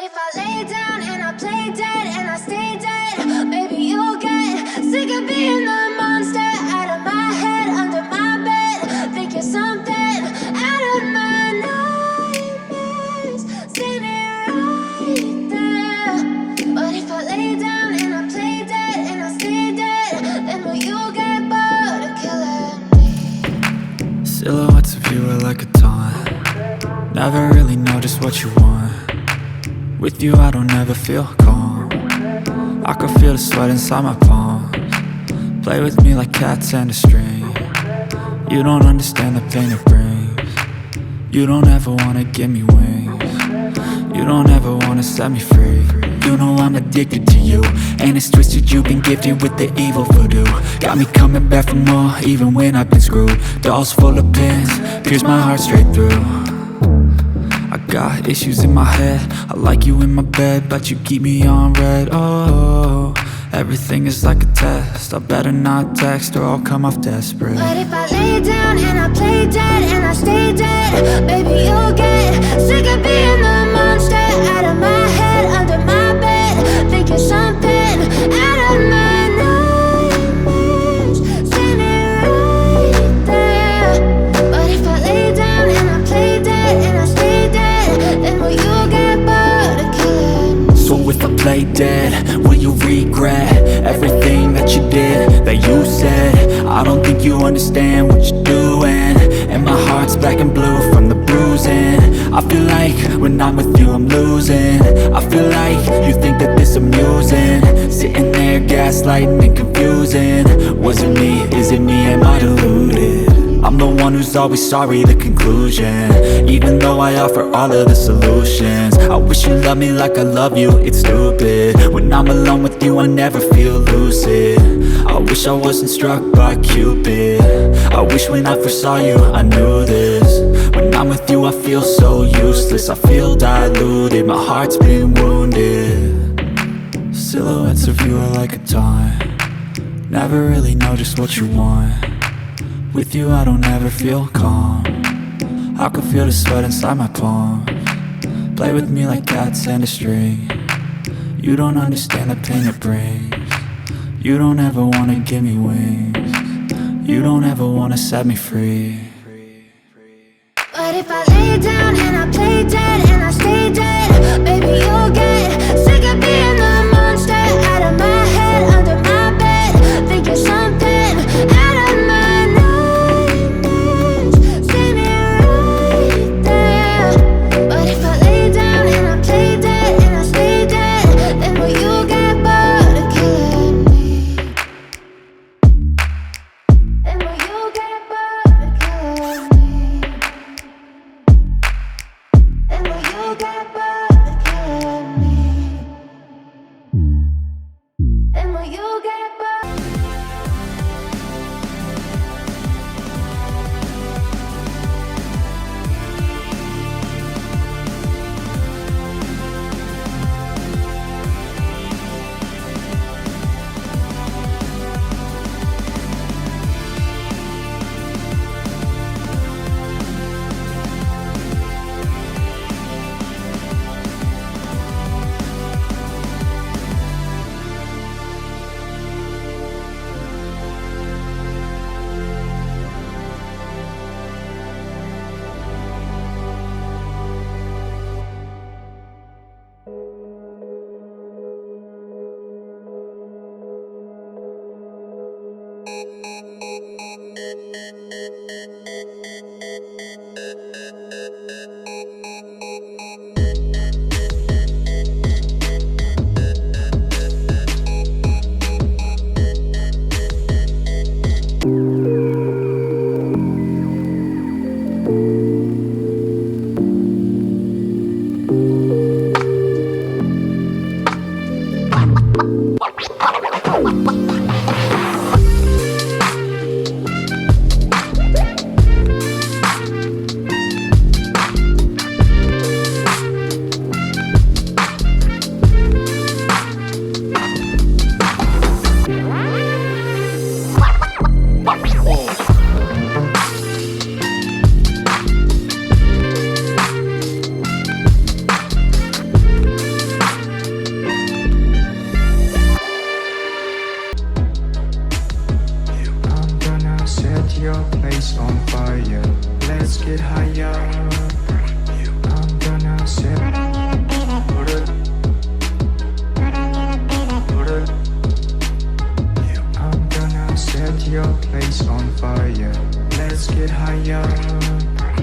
if I lay down and I play dead and I stay dead, maybe you'll get sick of being the monster out of my head, under my bed. Think you're something out of my nightmares, standing right there. But if I lay down and I play dead and I stay dead, then will you get bored of killing me? Silhouettes of you are like a taunt. Never really know just what you want. With you I don't ever feel calm. I can feel the sweat inside my palms. Play with me like cats and a string. You don't understand the pain it brings. You don't ever wanna give me wings. You don't ever wanna set me free. You know I'm addicted to you, and it's twisted, you've been gifted with the evil voodoo. Got me coming back for more, even when I've been screwed. Dolls full of pins, pierce my heart straight through. I got issues in my head, I like you in my bed, but you keep me on red. Oh, everything is like a test, I better not text or I'll come off desperate. But if I lay down and I play dead and I stay dead, baby you'll get sick of being the monster out of my head, under my bed. Think you're something out of my nightmares, standing right there. But if I lay down and I play dead and I stay dead, then will you get bored of killing me? So if I play dead, will you regret everything that you did, that you said? I don't think you understand what you're doing, and my heart's black and blue from the bruising. I feel like when I'm with you I'm losing. I feel like you think that this amusing, sitting there gaslighting and confusing. Was it me? Is it me? Am I deluded? I'm the one who's always sorry, the conclusion. Even though I offer all of the solutions, I wish you loved me like I love you, it's stupid. When I'm alone with you I never feel lucid. I wish I wasn't struck by Cupid. I wish when I first saw you I knew this. When I'm with you I feel so useless, I feel diluted, my heart's been wounded. Silhouettes of you are like a taunt. Never really know just what you want. With you I don't ever feel calm. I can feel the sweat inside my palms. Play with me like cats and a string. You don't understand the pain it brings. You don't ever wanna give me wings. You don't ever wanna set me free. But if I lay down and I play dead and I stay dead, baby you'll get sick of being the monster out of my head, under my bed. Think you're something out of my nightmares, standing right there. But if I lay down and I play dead and I stay dead, then will you get bored of killing me? Then will you get bored of killing me? Then will you get bored of killing me? Then will you get bored? your place on fire. Let's get higher. I'm gonna set I'm gonna set your place on fire. Let's get higher.